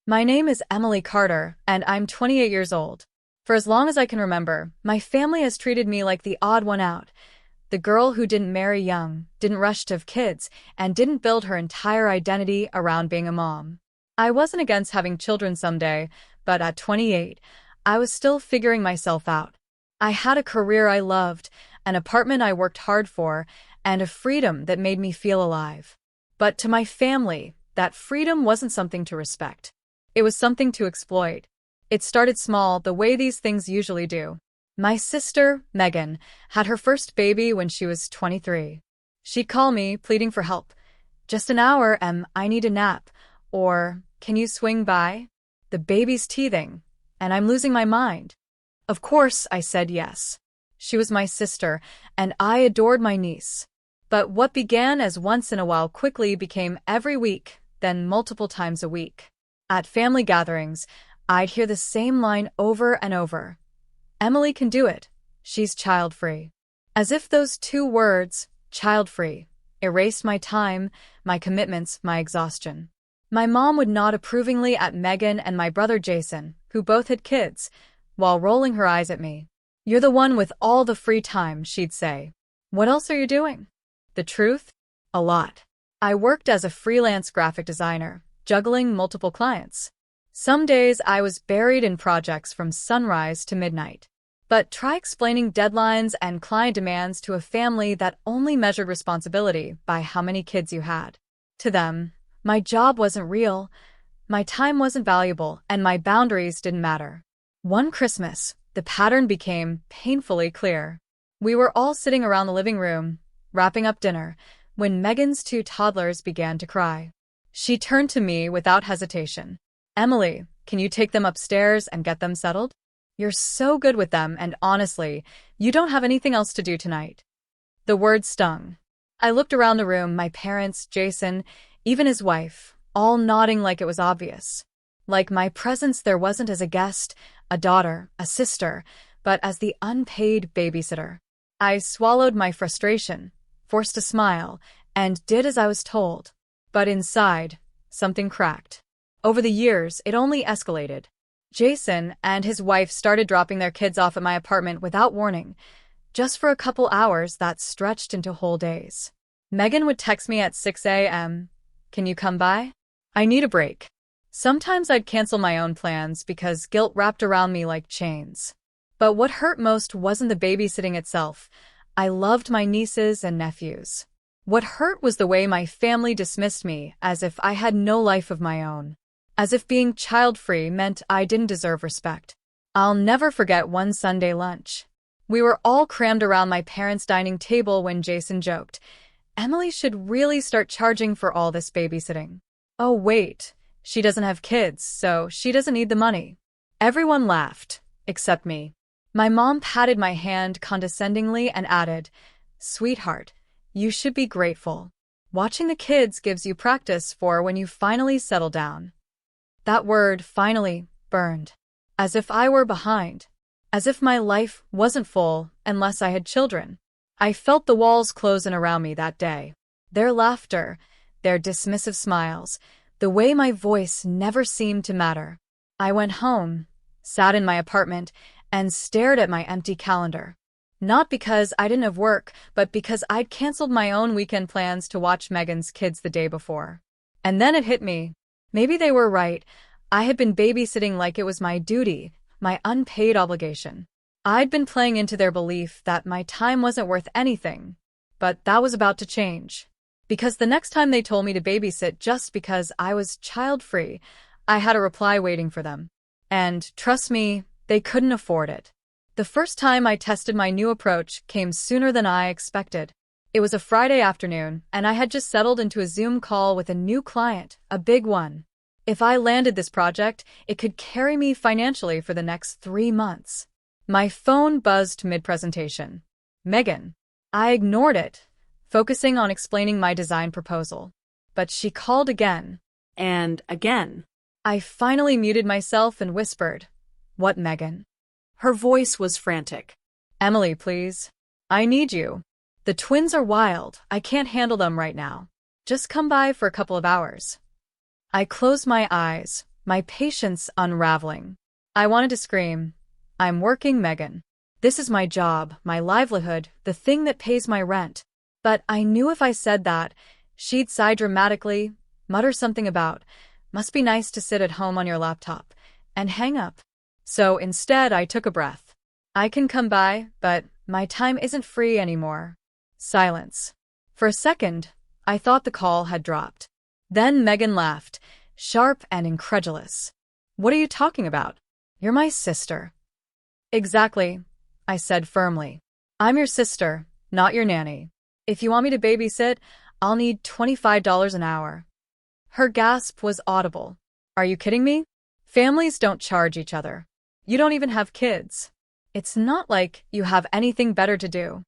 My name is Emily Carter, and I'm 28 years old. For as long as I can remember, my family has treated me like the odd one out. The girl who didn't marry young, didn't rush to have kids, and didn't build her entire identity around being a mom. I wasn't against having children someday, but at 28, I was still figuring myself out. I had a career I loved, an apartment I worked hard for, and a freedom that made me feel alive. But to my family, that freedom wasn't something to respect. It was something to exploit. It started small, the way these things usually do. My sister, Megan, had her first baby when she was 23. She'd call me, pleading for help. "Just an hour, I need a nap." Or, "Can you swing by? The baby's teething, and I'm losing my mind." Of course, I said yes. She was my sister, and I adored my niece. But what began as once in a while quickly became every week, then multiple times a week. At family gatherings, I'd hear the same line over and over. "Emily can do it. She's child-free." As if those two words, child-free, erased my time, my commitments, my exhaustion. My mom would nod approvingly at Megan and my brother Jason, who both had kids, while rolling her eyes at me. "You're the one with all the free time," she'd say. "What else are you doing?" The truth? A lot. I worked as a freelance graphic designer, juggling multiple clients. Some days I was buried in projects from sunrise to midnight. But try explaining deadlines and client demands to a family that only measured responsibility by how many kids you had. To them, my job wasn't real, my time wasn't valuable, and my boundaries didn't matter. One Christmas, the pattern became painfully clear. We were all sitting around the living room, wrapping up dinner, when Megan's two toddlers began to cry. She turned to me without hesitation. "Emily, can you take them upstairs and get them settled? You're so good with them, and honestly, you don't have anything else to do tonight." The word stung. I looked around the room, my parents, Jason, even his wife, all nodding like it was obvious. Like my presence there wasn't as a guest, a daughter, a sister, but as the unpaid babysitter. I swallowed my frustration, forced a smile, and did as I was told. But inside, something cracked. Over the years, it only escalated. Jason and his wife started dropping their kids off at my apartment without warning. Just for a couple hours, that stretched into whole days. Megan would text me at 6 a.m. "Can you come by? I need a break." Sometimes I'd cancel my own plans because guilt wrapped around me like chains. But what hurt most wasn't the babysitting itself. I loved my nieces and nephews. What hurt was the way my family dismissed me, as if I had no life of my own. As if being child-free meant I didn't deserve respect. I'll never forget one Sunday lunch. We were all crammed around my parents' dining table when Jason joked, "Emily should really start charging for all this babysitting." "Oh wait, she doesn't have kids, so she doesn't need the money." Everyone laughed, except me. My mom patted my hand condescendingly and added, "Sweetheart, you should be grateful. Watching the kids gives you practice for when you finally settle down." That word, finally, burned. As if I were behind. As if my life wasn't full unless I had children. I felt the walls close in around me that day. Their laughter, their dismissive smiles, the way my voice never seemed to matter. I went home, sat in my apartment, and stared at my empty calendar. Not because I didn't have work, but because I'd canceled my own weekend plans to watch Megan's kids the day before. And then it hit me. Maybe they were right. I had been babysitting like it was my duty, my unpaid obligation. I'd been playing into their belief that my time wasn't worth anything. But that was about to change. Because the next time they told me to babysit just because I was child-free, I had a reply waiting for them. And, trust me, they couldn't afford it. The first time I tested my new approach came sooner than I expected. It was a Friday afternoon, and I had just settled into a Zoom call with a new client, a big one. If I landed this project, it could carry me financially for the next 3 months. My phone buzzed mid-presentation. "Megan." I ignored it, focusing on explaining my design proposal. But she called again. And again. I finally muted myself and whispered, "What, Megan?" Her voice was frantic. "Emily, please. I need you. The twins are wild. I can't handle them right now. Just come by for a couple of hours." I closed my eyes, my patience unraveling. I wanted to scream, "I'm working, Megan. This is my job, my livelihood, the thing that pays my rent." But I knew if I said that, she'd sigh dramatically, mutter something about, "Must be nice to sit at home on your laptop," and hang up. So instead, I took a breath. "I can come by, but my time isn't free anymore." Silence. For a second, I thought the call had dropped. Then Megan laughed, sharp and incredulous. "What are you talking about? You're my sister." "Exactly," I said firmly. "I'm your sister, not your nanny. If you want me to babysit, I'll need $25 an hour." Her gasp was audible. "Are you kidding me? Families don't charge each other. You don't even have kids. It's not like you have anything better to do."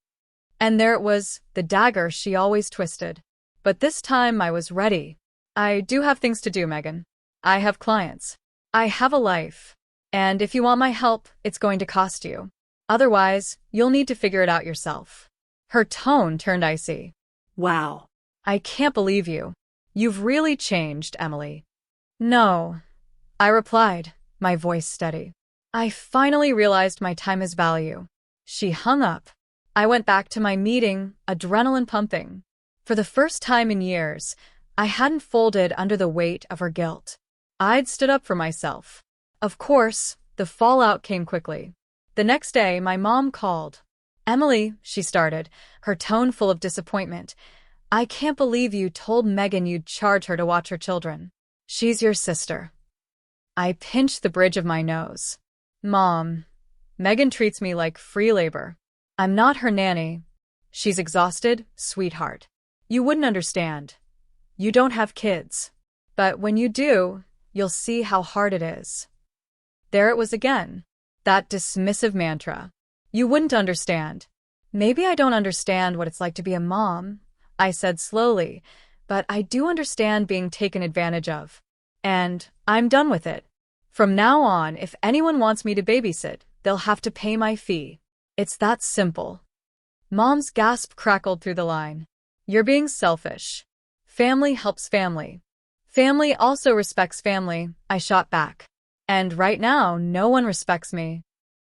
And there it was, the dagger she always twisted. But this time I was ready. "I do have things to do, Megan. I have clients. I have a life. And if you want my help, it's going to cost you. Otherwise, you'll need to figure it out yourself." Her tone turned icy. Wow. "I can't believe you. You've really changed, Emily." "No," I replied, my voice steady. "I finally realized my time has value." She hung up. I went back to my meeting, adrenaline pumping. For the first time in years, I hadn't folded under the weight of her guilt. I'd stood up for myself. Of course, the fallout came quickly. The next day, my mom called. "Emily," she started, her tone full of disappointment, "I can't believe you told Megan you'd charge her to watch her children. She's your sister." I pinched the bridge of my nose. "Mom, Megan treats me like free labor. I'm not her nanny. She's exhausted, sweetheart. You wouldn't understand. You don't have kids. But when you do, you'll see how hard it is." There it was again. That dismissive mantra. "You wouldn't understand." "Maybe I don't understand what it's like to be a mom," I said slowly, "but I do understand being taken advantage of. And I'm done with it. From now on, if anyone wants me to babysit, they'll have to pay my fee. It's that simple." Mom's gasp crackled through the line. "You're being selfish. Family helps family. Family also respects family," I shot back. "And right now, no one respects me."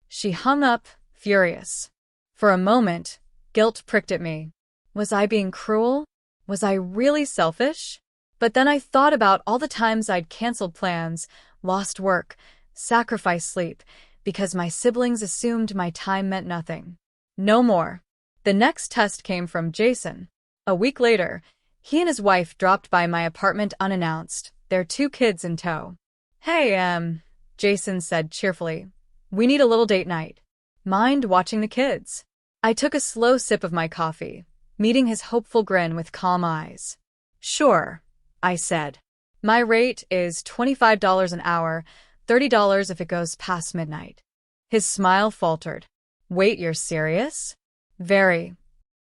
She hung up, furious. For a moment, guilt pricked at me. Was I being cruel? Was I really selfish? But then I thought about all the times I'd canceled plans, lost work, sacrificed sleep, because my siblings assumed my time meant nothing. No more. The next test came from Jason. A week later, he and his wife dropped by my apartment unannounced, their 2 kids in tow. "Hey, Jason said cheerfully, "we need a little date night. Mind watching the kids?" I took a slow sip of my coffee, meeting his hopeful grin with calm eyes. "Sure," I said. "My rate is $25 an hour, $30 if it goes past midnight." His smile faltered. "Wait, you're serious?" "Very."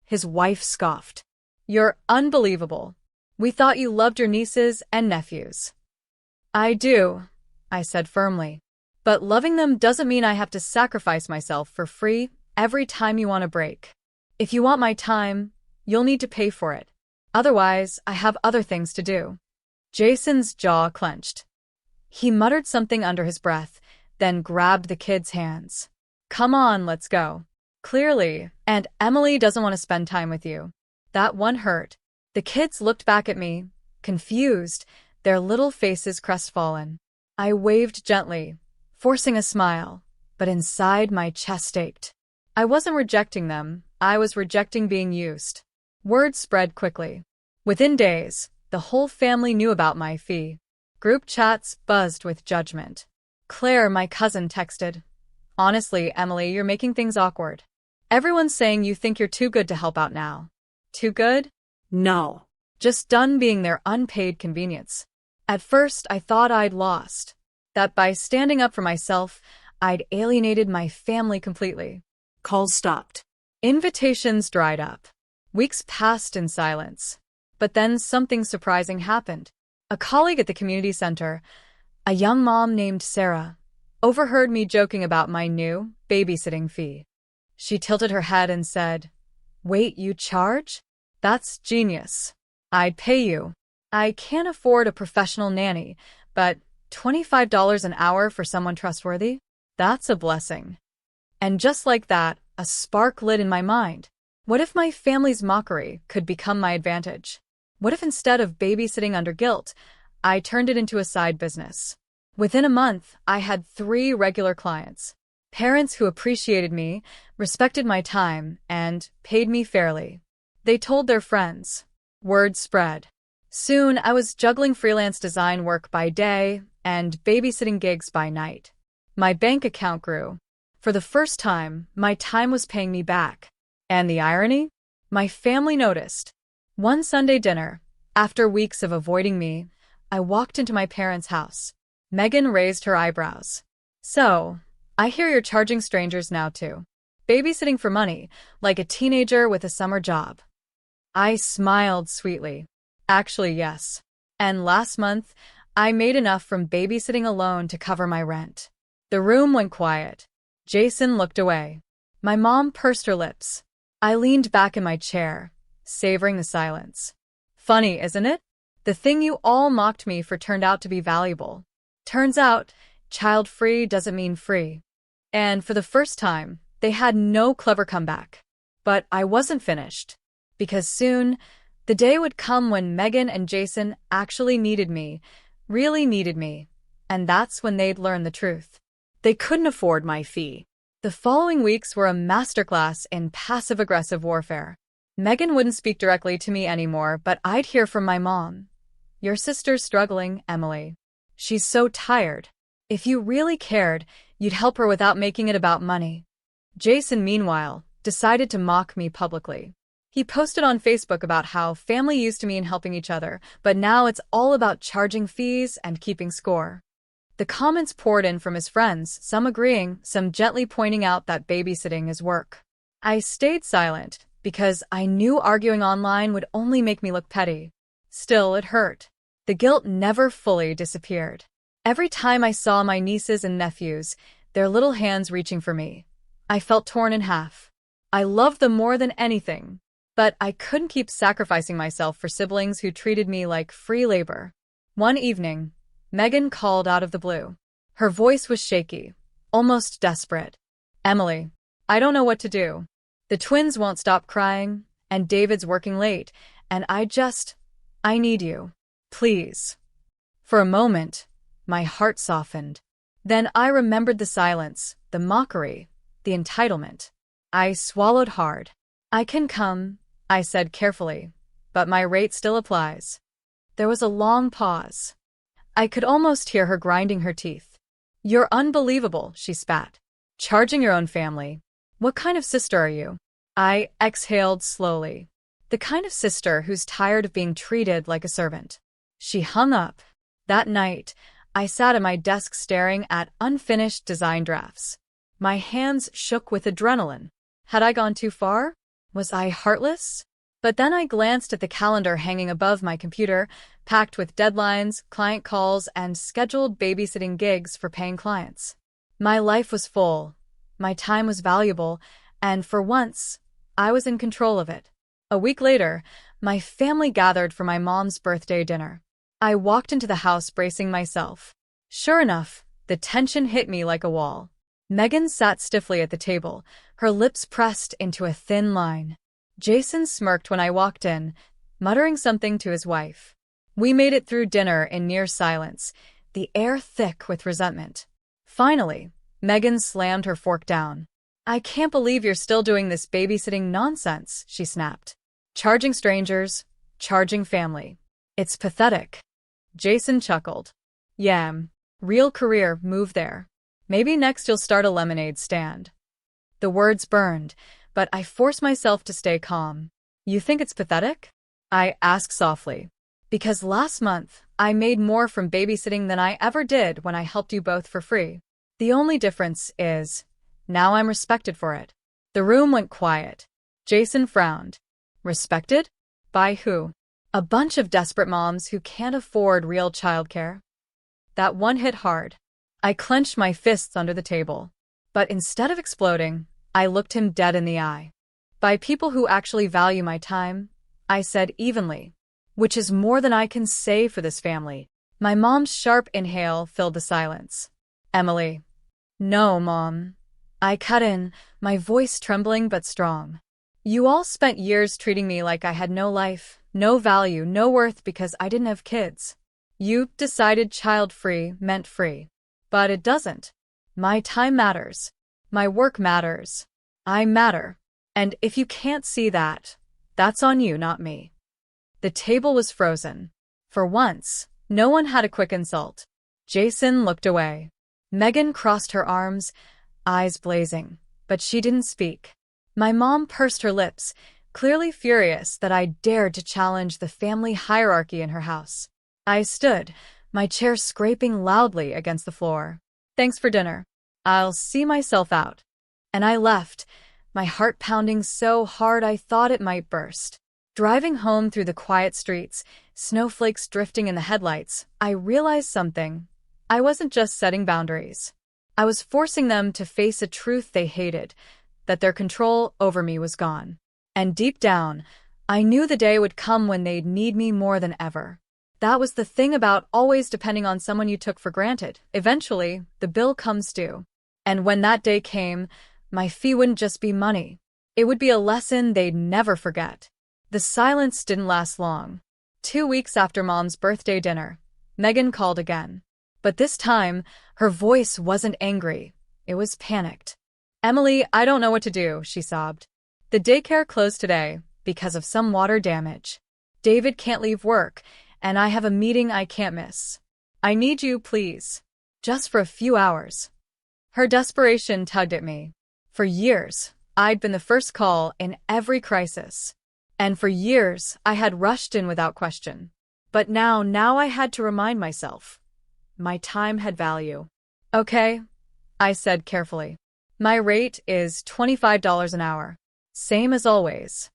His wife scoffed. "You're unbelievable. We thought you loved your nieces and nephews." "I do," I said firmly. "But loving them doesn't mean I have to sacrifice myself for free every time you want a break. If you want my time, you'll need to pay for it. Otherwise, I have other things to do." Jason's jaw clenched. He muttered something under his breath, then grabbed the kids' hands. "Come on, let's go. Clearly, Aunt Emily doesn't want to spend time with you." That one hurt. The kids looked back at me, confused, their little faces crestfallen. I waved gently, forcing a smile, but inside my chest ached. I wasn't rejecting them, I was rejecting being used. Word spread quickly. Within days, the whole family knew about my fee. Group chats buzzed with judgment. Claire, my cousin, texted, "Honestly, Emily, you're making things awkward. Everyone's saying you think you're too good to help out now." Too good? No. Just done being their unpaid convenience. At first, I thought I'd lost. That by standing up for myself, I'd alienated my family completely. Calls stopped. Invitations dried up. Weeks passed in silence. But then something surprising happened. A colleague at the community center, a young mom named Sarah, overheard me joking about my new babysitting fee. She tilted her head and said, "Wait, you charge? That's genius. I'd pay you. I can't afford a professional nanny, but $25 an hour for someone trustworthy? That's a blessing. And just like that, a spark lit in my mind. What if my family's mockery could become my advantage? What if instead of babysitting under guilt, I turned it into a side business? Within a month, I had 3 regular clients. Parents who appreciated me, respected my time, and paid me fairly. They told their friends. Word spread. Soon, I was juggling freelance design work by day and babysitting gigs by night. My bank account grew. For the first time, my time was paying me back. And the irony? My family noticed. One Sunday dinner, after weeks of avoiding me, I walked into my parents' house. Megan raised her eyebrows. So, I hear you're charging strangers now too. Babysitting for money, like a teenager with a summer job. I smiled sweetly. Actually, yes. And last month, I made enough from babysitting alone to cover my rent. The room went quiet. Jason looked away. My mom pursed her lips. I leaned back in my chair, savoring the silence. Funny, isn't it? The thing you all mocked me for turned out to be valuable. Turns out, child-free doesn't mean free. And for the first time, they had no clever comeback. But I wasn't finished. Because soon, the day would come when Megan and Jason actually needed me, really needed me. And that's when they'd learn the truth. They couldn't afford my fee. The following weeks were a masterclass in passive-aggressive warfare. Megan wouldn't speak directly to me anymore, but I'd hear from my mom. Your sister's struggling, Emily. She's so tired. If you really cared, you'd help her without making it about money. Jason, meanwhile, decided to mock me publicly. He posted on Facebook about how family used to mean helping each other, but now it's all about charging fees and keeping score. The comments poured in from his friends, some agreeing, some gently pointing out that babysitting is work. I stayed silent, because I knew arguing online would only make me look petty. Still, it hurt. The guilt never fully disappeared. Every time I saw my nieces and nephews, their little hands reaching for me, I felt torn in half. I loved them more than anything, but I couldn't keep sacrificing myself for siblings who treated me like free labor. One evening, Megan called out of the blue. Her voice was shaky, almost desperate. Emily, I don't know what to do. The twins won't stop crying, and David's working late, and I need you. Please. For a moment, my heart softened. Then I remembered the silence, the mockery, the entitlement. I swallowed hard. I can come, I said carefully, but my rate still applies. There was a long pause. I could almost hear her grinding her teeth. You're unbelievable, she spat. Charging your own family. What kind of sister are you? I exhaled slowly. The kind of sister who's tired of being treated like a servant. She hung up. That night, I sat at my desk staring at unfinished design drafts. My hands shook with adrenaline. Had I gone too far? Was I heartless? But then I glanced at the calendar hanging above my computer, packed with deadlines, client calls, and scheduled babysitting gigs for paying clients. My life was full, my time was valuable, and for once, I was in control of it. A week later, my family gathered for my mom's birthday dinner. I walked into the house bracing myself. Sure enough, the tension hit me like a wall. Megan sat stiffly at the table, her lips pressed into a thin line. Jason smirked when I walked in, muttering something to his wife. We made it through dinner in near silence, the air thick with resentment. Finally, Megan slammed her fork down. I can't believe you're still doing this babysitting nonsense, she snapped. Charging strangers, charging family. It's pathetic. Jason chuckled. Yeah, real career move there. Maybe next you'll start a lemonade stand. The words burned, but I forced myself to stay calm. You think it's pathetic? I asked softly. Because last month, I made more from babysitting than I ever did when I helped you both for free. The only difference is, now I'm respected for it. The room went quiet. Jason frowned. Respected? By who? A bunch of desperate moms who can't afford real childcare. That one hit hard. I clenched my fists under the table. But instead of exploding, I looked him dead in the eye. By people who actually value my time, I said evenly. Which is more than I can say for this family. My mom's sharp inhale filled the silence. Emily. No, Mom. I cut in, my voice trembling but strong. You all spent years treating me like I had no life, no value, no worth because I didn't have kids. You decided child-free meant free. But it doesn't. My time matters. My work matters. I matter. And if you can't see that, that's on you, not me. The table was frozen. For once, no one had a quick insult. Jason looked away. Megan crossed her arms, eyes blazing, but she didn't speak. My mom pursed her lips, clearly furious that I dared to challenge the family hierarchy in her house. I stood, my chair scraping loudly against the floor. Thanks for dinner. I'll see myself out. And I left, my heart pounding so hard I thought it might burst. Driving home through the quiet streets, snowflakes drifting in the headlights, I realized something. I wasn't just setting boundaries. I was forcing them to face a truth they hated, that their control over me was gone. And deep down, I knew the day would come when they'd need me more than ever. That was the thing about always depending on someone you took for granted. Eventually, the bill comes due. And when that day came, my fee wouldn't just be money. It would be a lesson they'd never forget. The silence didn't last long. 2 weeks after Mom's birthday dinner, Megan called again. But this time, her voice wasn't angry. It was panicked. Emily, I don't know what to do, she sobbed. The daycare closed today because of some water damage. David can't leave work, and I have a meeting I can't miss. I need you, please. Just for a few hours. Her desperation tugged at me. For years, I'd been the first call in every crisis. And for years, I had rushed in without question. But now I had to remind myself. My time had value. Okay, I said carefully. My rate is $25 an hour. Same as always.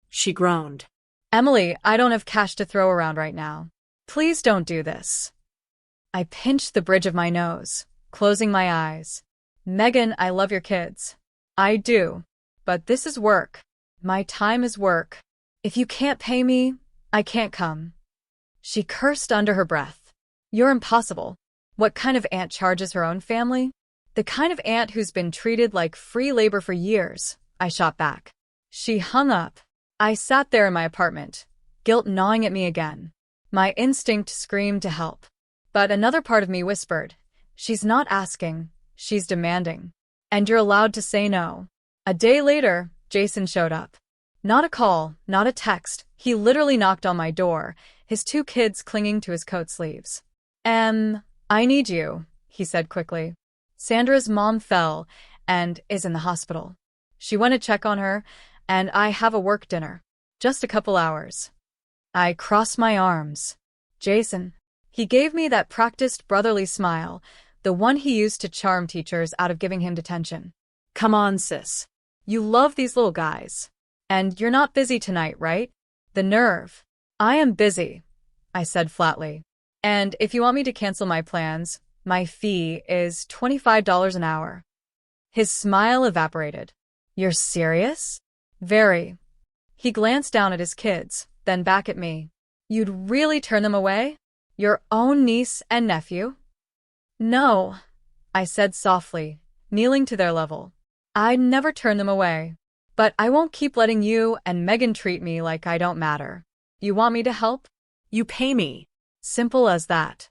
She groaned. Emily, I don't have cash to throw around right now. Please don't do this. I pinched the bridge of my nose, closing my eyes. Megan, I love your kids. I do. But this is work. My time is work. If you can't pay me, I can't come. She cursed under her breath. You're impossible. What kind of aunt charges her own family? The kind of aunt who's been treated like free labor for years, I shot back. She hung up. I sat there in my apartment, guilt gnawing at me again. My instinct screamed to help. But another part of me whispered, she's not asking, she's demanding. And you're allowed to say no. A day later, Jason showed up. Not a call, not a text. He literally knocked on my door, his 2 kids clinging to his coat sleeves. I need you, he said quickly. Sandra's mom fell and is in the hospital. She went to check on her, and I have a work dinner. Just a couple hours. I crossed my arms. Jason. He gave me that practiced brotherly smile, the one he used to charm teachers out of giving him detention. Come on, sis. You love these little guys. And you're not busy tonight, right? The nerve. I am busy, I said flatly. And if you want me to cancel my plans, my fee is $25 an hour. His smile evaporated. You're serious? Very. He glanced down at his kids, then back at me. You'd really turn them away? Your own niece and nephew? No, I said softly, kneeling to their level. I'd never turn them away. But I won't keep letting you and Megan treat me like I don't matter. You want me to help? You pay me. Simple as that.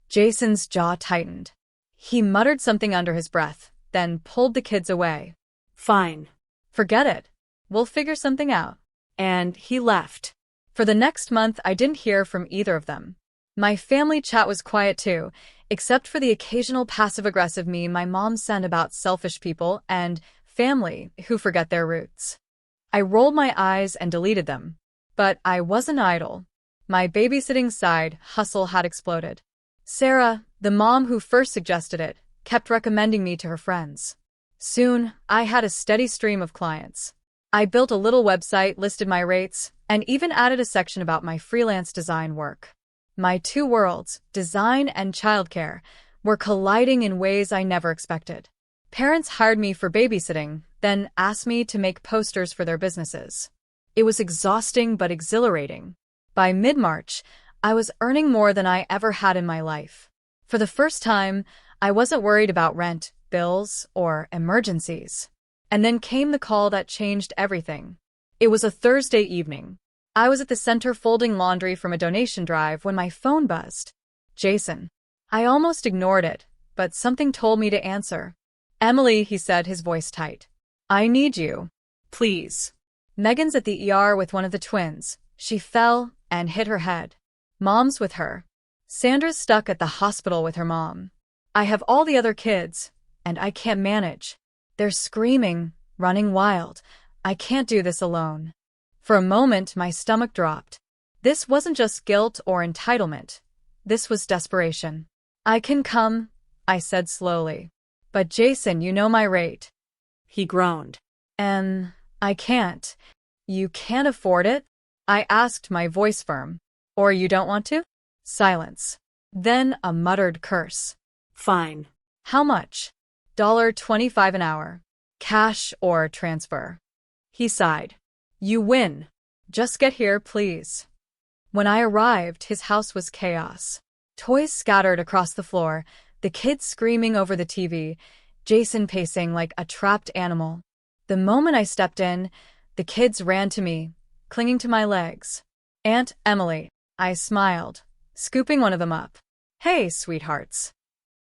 Jason's jaw tightened. He muttered something under his breath, then pulled the kids away. Fine. Forget it. We'll figure something out. And he left. For the next month, I didn't hear from either of them. My family chat was quiet too, except for the occasional passive-aggressive meme my mom sent about selfish people and family who forget their roots. I rolled my eyes and deleted them. But I wasn't idle. My babysitting side hustle had exploded. Sarah, the mom who first suggested it, kept recommending me to her friends. Soon, I had a steady stream of clients. I built a little website, listed my rates, and even added a section about my freelance design work. My 2 worlds, design and childcare, were colliding in ways I never expected. Parents hired me for babysitting, then asked me to make posters for their businesses. It was exhausting but exhilarating. By mid-March, I was earning more than I ever had in my life. For the first time, I wasn't worried about rent, bills, or emergencies. And then came the call that changed everything. It was a Thursday evening. I was at the center folding laundry from a donation drive when my phone buzzed. Jason. I almost ignored it, but something told me to answer. Emily, he said, his voice tight. I need you. Please. Megan's at the ER with one of the twins. She fell and hit her head. Mom's with her. Sandra's stuck at the hospital with her mom. I have all the other kids, and I can't manage. They're screaming, running wild. I can't do this alone. For a moment, my stomach dropped. This wasn't just guilt or entitlement. This was desperation. I can come, I said slowly. But Jason, you know my rate. He groaned. I can't. You can't afford it? I asked, my voice firm. Or you don't want to? Silence. Then a muttered curse. Fine. How much? $25 an hour. Cash or transfer? He sighed. You win. Just get here, please. When I arrived, his house was chaos. Toys scattered across the floor, the kids screaming over the TV, Jason pacing like a trapped animal. The moment I stepped in, the kids ran to me, clinging to my legs. Aunt Emily, I smiled, scooping one of them up. Hey, sweethearts.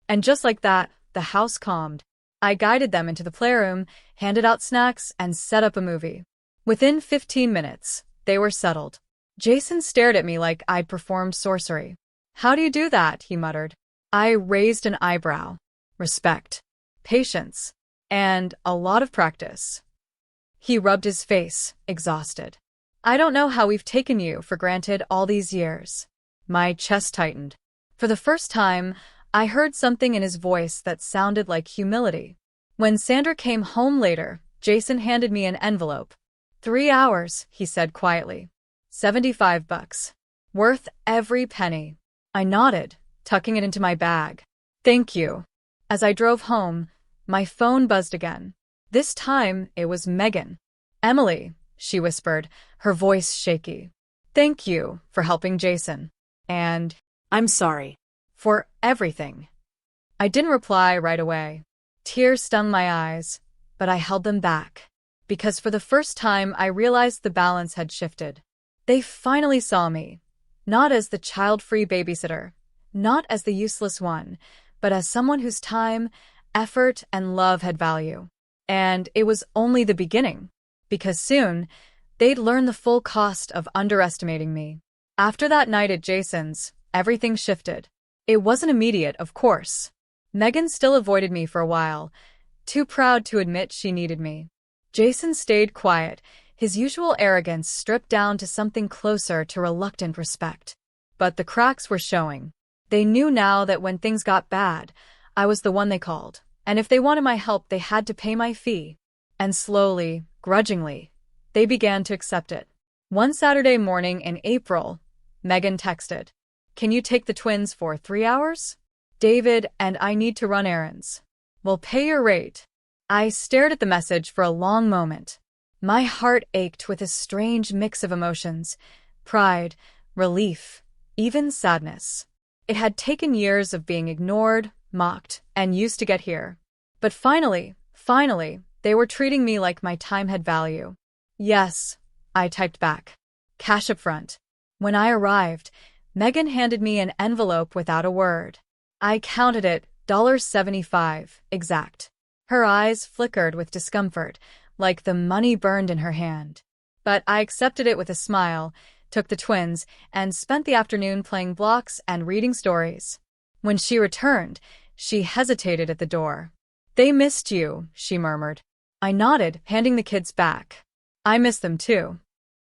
And just like that, the house calmed. I guided them into the playroom, handed out snacks, and set up a movie. Within 15 minutes, they were settled. Jason stared at me like I'd performed sorcery. How do you do that? He muttered. I raised an eyebrow. Respect. Patience. And a lot of practice. He rubbed his face, exhausted. I don't know how we've taken you for granted all these years. My chest tightened. For the first time, I heard something in his voice that sounded like humility. When Sandra came home later, Jason handed me an envelope. 3 hours, he said quietly. $75. Worth every penny. I nodded, tucking it into my bag. Thank you. As I drove home, my phone buzzed again. This time, it was Megan. Emily, she whispered, her voice shaky. Thank you for helping Jason. And I'm sorry. For everything. I didn't reply right away. Tears stung my eyes, but I held them back. Because for the first time, I realized the balance had shifted. They finally saw me. Not as the child-free babysitter, not as the useless one, but as someone whose time, effort, and love had value. And it was only the beginning, because soon, they'd learn the full cost of underestimating me. After that night at Jason's, everything shifted. It wasn't immediate, of course. Megan still avoided me for a while, too proud to admit she needed me. Jason stayed quiet, his usual arrogance stripped down to something closer to reluctant respect. But the cracks were showing. They knew now that when things got bad, I was the one they called, and if they wanted my help, they had to pay my fee. And slowly, grudgingly, they began to accept it. One Saturday morning in April, Megan texted, Can you take the twins for 3 hours? David and I need to run errands. We'll pay your rate. I stared at the message for a long moment. My heart ached with a strange mix of emotions, pride, relief, even sadness. It had taken years of being ignored, mocked, and used to get here. But finally, they were treating me like my time had value. Yes, I typed back. Cash up front. When I arrived, Megan handed me an envelope without a word. I counted it, $75, exact. Her eyes flickered with discomfort, like the money burned in her hand. But I accepted it with a smile, took the twins, and spent the afternoon playing blocks and reading stories. When she returned, she hesitated at the door. They missed you, she murmured. I nodded, handing the kids back. I miss them too.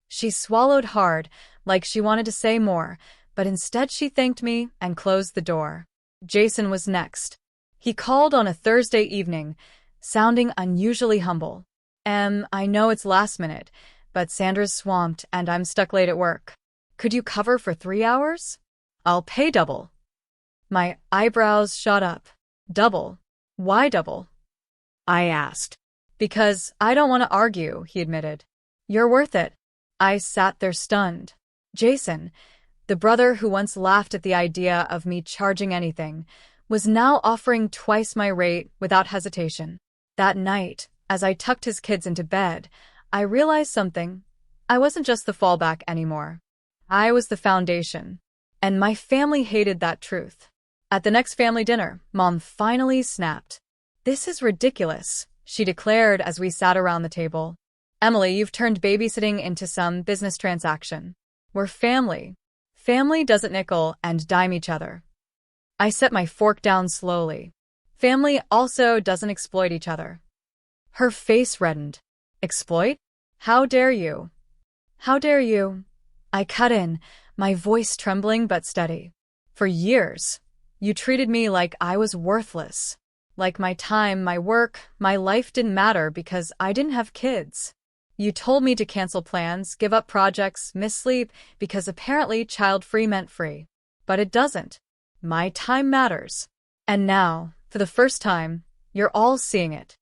She swallowed hard, like she wanted to say more, but instead she thanked me and closed the door. Jason was next. He called on a Thursday evening, sounding unusually humble. I know it's last minute, but Sandra's swamped and I'm stuck late at work. Could you cover for 3 hours? I'll pay double. My eyebrows shot up. Double? Why double? I asked. Because I don't want to argue, he admitted. You're worth it. I sat there stunned. Jason, The brother who once laughed at the idea of me charging anything was now offering twice my rate without hesitation. That night, as I tucked his kids into bed, I realized something. I wasn't just the fallback anymore. I was the foundation. And my family hated that truth. At the next family dinner, Mom finally snapped. "This is ridiculous," she declared as we sat around the table. "Emily, you've turned babysitting into some business transaction. We're family. Family doesn't nickel and dime each other." I set my fork down slowly. Family also doesn't exploit each other. Her face reddened. "Exploit? How dare you? How dare you?" I cut in, my voice trembling but steady. "For years, you treated me like I was worthless. Like my time, my work, my life didn't matter because I didn't have kids. You told me to cancel plans, give up projects, miss sleep, because apparently child-free meant free. But it doesn't. My time matters. And now, for the first time, you're all seeing it."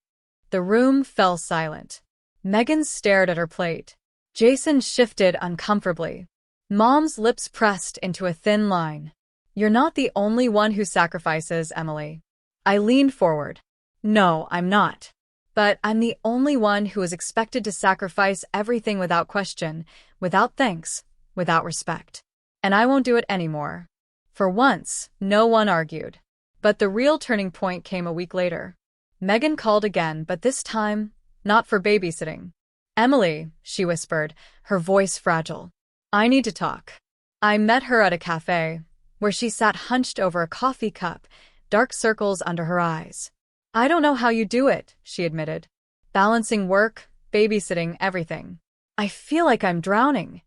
The room fell silent. Megan stared at her plate. Jason shifted uncomfortably. Mom's lips pressed into a thin line. "You're not the only one who sacrifices, Emily." I leaned forward. "No, I'm not. But I'm the only one who is expected to sacrifice everything without question, without thanks, without respect. And I won't do it anymore." For once, no one argued. But the real turning point came a week later. Megan called again, but this time, not for babysitting. "Emily," she whispered, her voice fragile. "I need to talk." I met her at a cafe, where she sat hunched over a coffee cup, dark circles under her eyes. "I don't know how you do it," she admitted. "Balancing work, babysitting, everything. I feel like I'm drowning."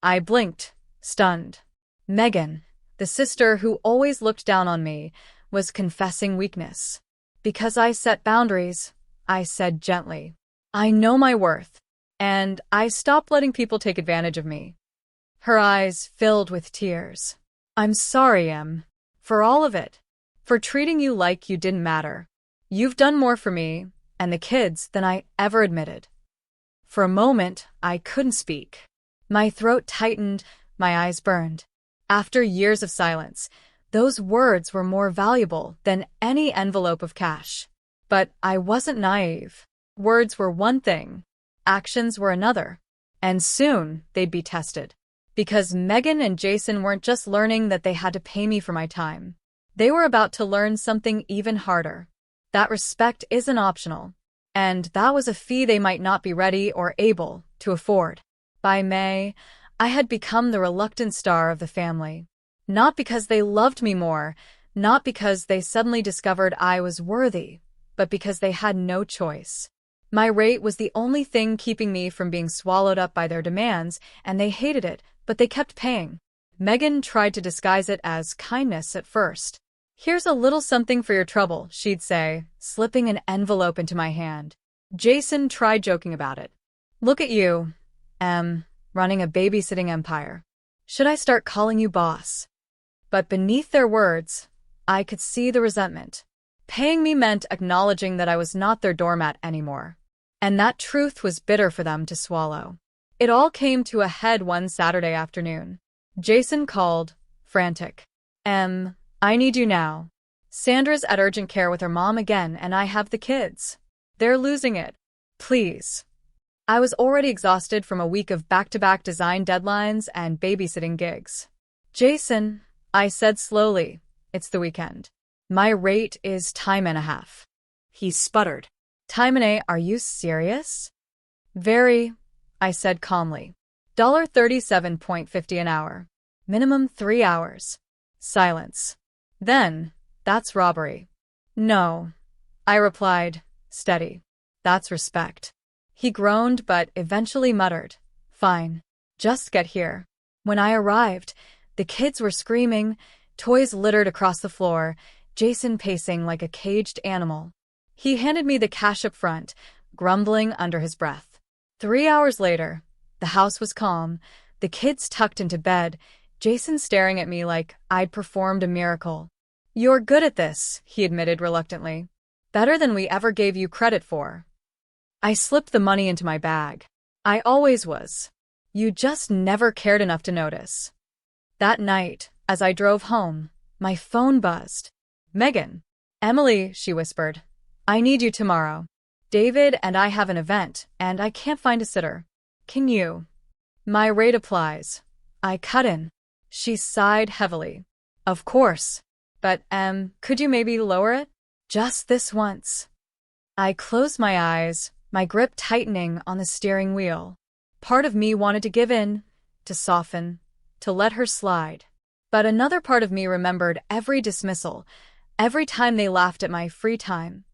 I blinked, stunned. Megan, the sister who always looked down on me, was confessing weakness. "Because I set boundaries," I said gently. "I know my worth. And I stopped letting people take advantage of me." Her eyes filled with tears. "I'm sorry, Em. For all of it. For treating you like you didn't matter. You've done more for me and the kids than I ever admitted." For a moment, I couldn't speak. My throat tightened, my eyes burned. After years of silence, those words were more valuable than any envelope of cash. But I wasn't naive. Words were one thing. Actions were another. And soon, they'd be tested. Because Megan and Jason weren't just learning that they had to pay me for my time. They were about to learn something even harder. That respect isn't optional. And that was a fee they might not be ready or able to afford. By May, I had become the reluctant star of the family. Not because they loved me more, not because they suddenly discovered I was worthy, but because they had no choice. My rate was the only thing keeping me from being swallowed up by their demands, and they hated it, but they kept paying. Megan tried to disguise it as kindness at first. "Here's a little something for your trouble," she'd say, slipping an envelope into my hand. Jason tried joking about it. "Look at you, running a babysitting empire. Should I start calling you boss?" But beneath their words, I could see the resentment. Paying me meant acknowledging that I was not their doormat anymore. And that truth was bitter for them to swallow. It all came to a head one Saturday afternoon. Jason called, frantic. "I need you now. Sandra's at urgent care with her mom again and I have the kids. They're losing it. Please." I was already exhausted from a week of back-to-back design deadlines and babysitting gigs. "Jason," I said slowly, "it's the weekend. My rate is time and a half." He sputtered. "Time and a, are you serious?" "Very," I said calmly. $37.50 an hour. Minimum 3 hours. Silence. "Then, that's robbery." "No," I replied, steady. "That's respect." He groaned but eventually muttered, "Fine. Just get here." When I arrived, the kids were screaming, toys littered across the floor, Jason pacing like a caged animal. He handed me the cash up front, grumbling under his breath. 3 hours later, the house was calm, the kids tucked into bed, Jason staring at me like I'd performed a miracle. "You're good at this," he admitted reluctantly. "Better than we ever gave you credit for." I slipped the money into my bag. "I always was. You just never cared enough to notice." That night, as I drove home, my phone buzzed. "Megan." "Emily," she whispered. "I need you tomorrow. David and I have an event, and I can't find a sitter. Can you?" "My rate applies." I cut in. She sighed heavily. "Of course. But, could you maybe lower it? Just this once." I closed my eyes, my grip tightening on the steering wheel. Part of me wanted to give in, to soften, to let her slide. But another part of me remembered every dismissal, every time they laughed at my free time,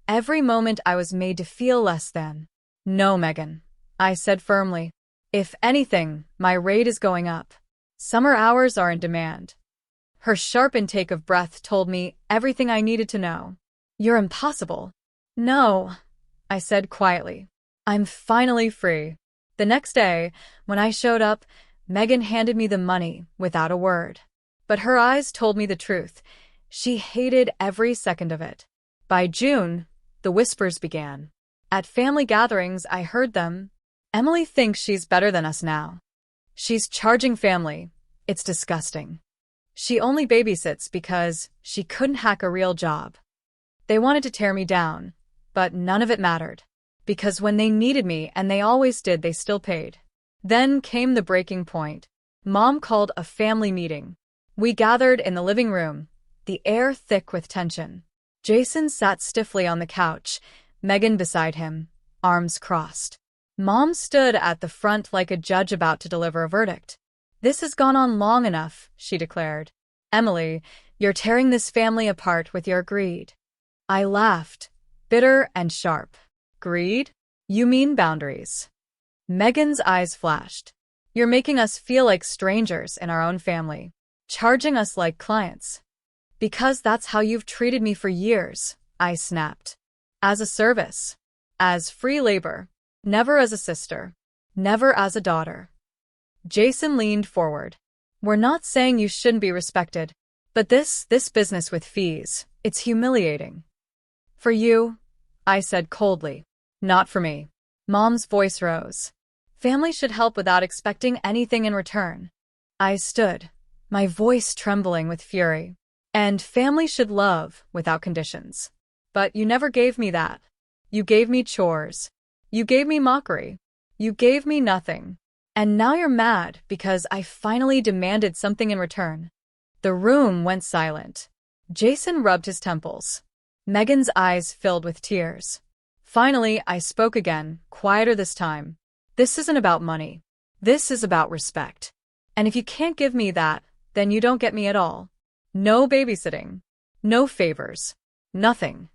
every moment I was made to feel less than. "No, Megan," I said firmly. "If anything, my rate is going up. Summer hours are in demand." Her sharp intake of breath told me everything I needed to know. "You're impossible." "No," I said quietly. "I'm finally free." The next day, when I showed up, Megan handed me the money without a word. But her eyes told me the truth. She hated every second of it. By June, the whispers began. At family gatherings, I heard them. "Emily thinks she's better than us now. She's charging family. It's disgusting. She only babysits because she couldn't hack a real job." They wanted to tear me down, but none of it mattered. Because when they needed me, and they always did, they still paid. Then came the breaking point. Mom called a family meeting. We gathered in the living room, the air thick with tension. Jason sat stiffly on the couch, Megan beside him, arms crossed. Mom stood at the front like a judge about to deliver a verdict. "This has gone on long enough," she declared. "Emily, you're tearing this family apart with your greed." I laughed, bitter and sharp. "Greed? You mean boundaries." Megan's eyes flashed. "You're making us feel like strangers in our own family, charging us like clients." "Because that's how you've treated me for years," I snapped. "As a service. As free labor. Never as a sister. Never as a daughter." Jason leaned forward. "We're not saying you shouldn't be respected, but this business with fees, it's humiliating." "For you," I said coldly. "Not for me." Mom's voice rose. "Family should help without expecting anything in return." I stood, my voice trembling with fury. "And family should love without conditions. But you never gave me that. You gave me chores. You gave me mockery. You gave me nothing. And now you're mad because I finally demanded something in return." The room went silent. Jason rubbed his temples. Megan's eyes filled with tears. Finally, I spoke again, quieter this time. "This isn't about money. This is about respect. And if you can't give me that, then you don't get me at all. No babysitting. No favors. Nothing."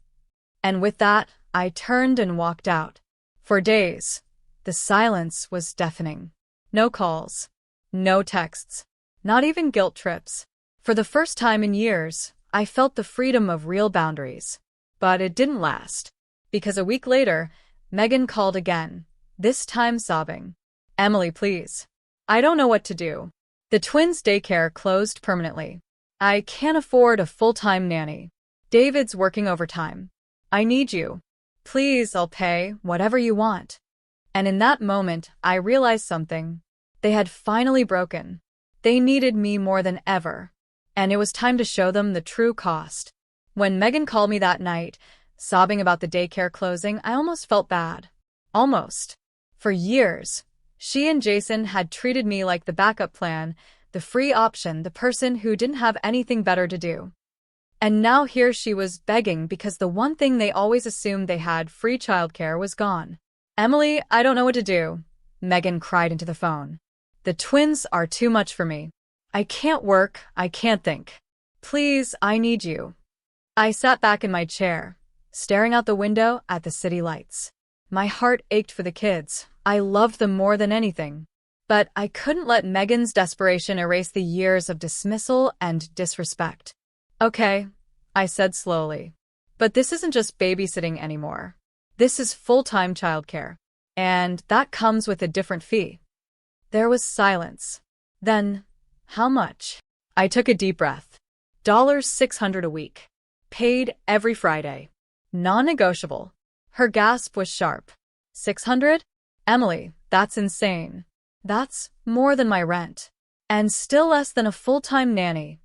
And with that, I turned and walked out. For days, the silence was deafening. No calls. No texts. Not even guilt trips. For the first time in years, I felt the freedom of real boundaries. But it didn't last. Because a week later, Megan called again, this time sobbing. "Emily, please. I don't know what to do. The twins' daycare closed permanently. I can't afford a full-time nanny. David's working overtime. I need you. Please, I'll pay whatever you want." And in that moment, I realized something. They had finally broken. They needed me more than ever. And it was time to show them the true cost. When Megan called me that night, sobbing about the daycare closing, I almost felt bad. Almost. For years, she and Jason had treated me like the backup plan, the free option, the person who didn't have anything better to do. And now here she was begging because the one thing they always assumed they had, free childcare, was gone. "Emily, I don't know what to do," Megan cried into the phone. "The twins are too much for me. I can't work, I can't think. Please, I need you." I sat back in my chair, staring out the window at the city lights. My heart ached for the kids. I loved them more than anything. But I couldn't let Megan's desperation erase the years of dismissal and disrespect. "Okay," I said slowly. "But this isn't just babysitting anymore. This is full-time childcare. And that comes with a different fee." There was silence. Then, "How much?" I took a deep breath. $600 a week. Paid every Friday. Non-negotiable. Her gasp was sharp. 600? Emily, that's insane. That's more than my rent. And still less than a full-time nanny,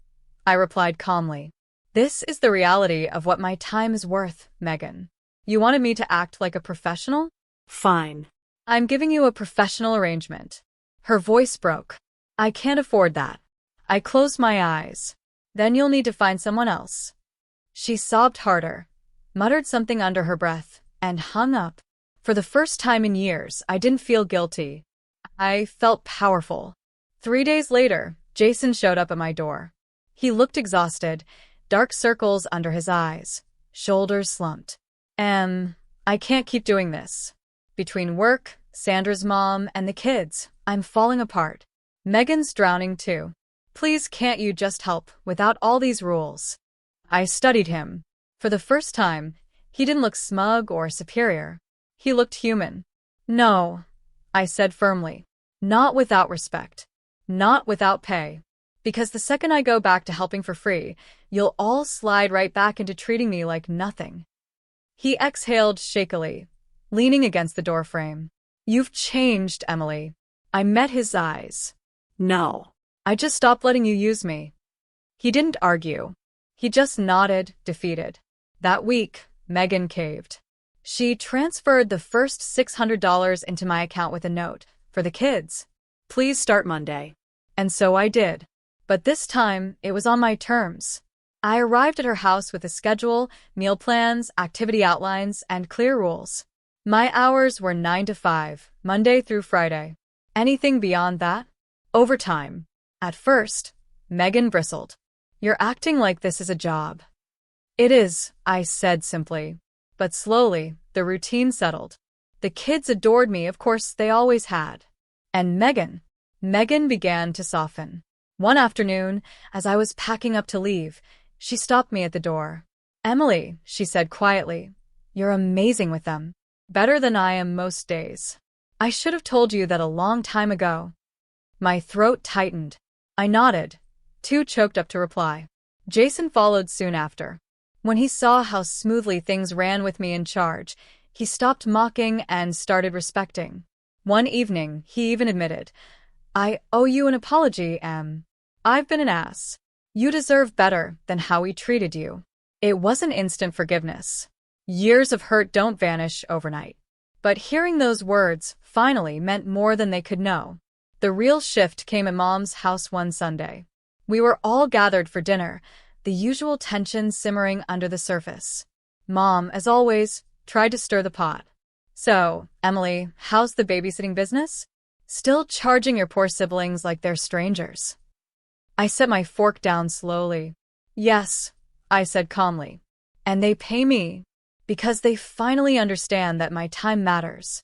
I replied calmly. This is the reality of what my time is worth, Megan. You wanted me to act like a professional? Fine. I'm giving you a professional arrangement. Her voice broke. I can't afford that. I closed my eyes. Then you'll need to find someone else. She sobbed harder, muttered something under her breath, and hung up. For the first time in years, I didn't feel guilty. I felt powerful. 3 days later, Jason showed up at my door. He looked exhausted, dark circles under his eyes, shoulders slumped. I can't keep doing this. Between work, Sandra's mom, and the kids, I'm falling apart. Megan's drowning too. Please can't you just help without all these rules? I studied him. For the first time, he didn't look smug or superior. He looked human. No, I said firmly. Not without respect. Not without pay. Because the second I go back to helping for free, you'll all slide right back into treating me like nothing. He exhaled shakily, leaning against the doorframe. You've changed, Emily. I met his eyes. No. I just stopped letting you use me. He didn't argue. He just nodded, defeated. That week, Megan caved. She transferred the first $600 into my account with a note, for the kids. Please start Monday. And so I did. But this time, it was on my terms. I arrived at her house with a schedule, meal plans, activity outlines, and clear rules. My hours were 9 to 5, Monday through Friday. Anything beyond that? Overtime. At first, Megan bristled. You're acting like this is a job. It is, I said simply. But slowly, the routine settled. The kids adored me, of course they always had. And Megan began to soften. One afternoon, as I was packing up to leave, she stopped me at the door. Emily, she said quietly, you're amazing with them. Better than I am most days. I should have told you that a long time ago. My throat tightened. I nodded, too choked up to reply. Jason followed soon after. When he saw how smoothly things ran with me in charge, he stopped mocking and started respecting. One evening, he even admitted, I owe you an apology, Em. I've been an ass. You deserve better than how he treated you. It wasn't instant forgiveness. Years of hurt don't vanish overnight. But hearing those words finally meant more than they could know. The real shift came at Mom's house one Sunday. We were all gathered for dinner, the usual tension simmering under the surface. Mom, as always, tried to stir the pot. So, Emily, how's the babysitting business? Still charging your poor siblings like they're strangers? I set my fork down slowly. Yes, I said calmly. And they pay me, because they finally understand that my time matters.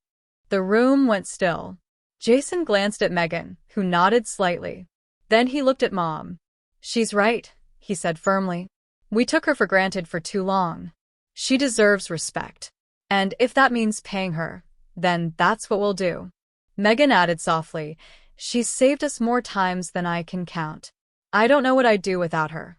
The room went still. Jason glanced at Megan, who nodded slightly. Then he looked at Mom. She's right, he said firmly. We took her for granted for too long. She deserves respect. And if that means paying her, then that's what we'll do. Megan added softly, she's saved us more times than I can count. I don't know what I'd do without her.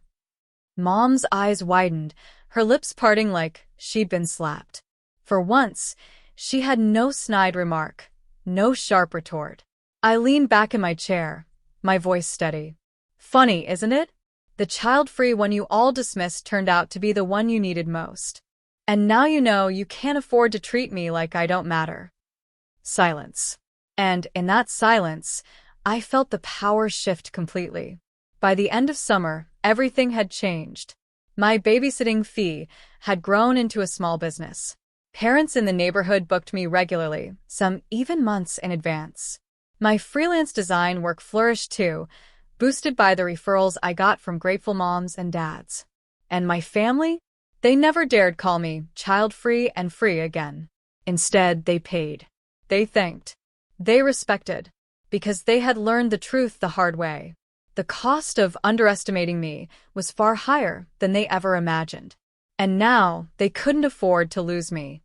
Mom's eyes widened, her lips parting like she'd been slapped. For once, she had no snide remark, no sharp retort. I leaned back in my chair, my voice steady. Funny, isn't it? The child-free one you all dismissed turned out to be the one you needed most. And now you know you can't afford to treat me like I don't matter. Silence. And in that silence, I felt the power shift completely. By the end of summer, everything had changed. My babysitting fee had grown into a small business. Parents in the neighborhood booked me regularly, some even months in advance. My freelance design work flourished too, boosted by the referrals I got from grateful moms and dads. And my family? They never dared call me child-free and free again. Instead, they paid. They thanked. They respected. Because they had learned the truth the hard way. The cost of underestimating me was far higher than they ever imagined. And now, they couldn't afford to lose me.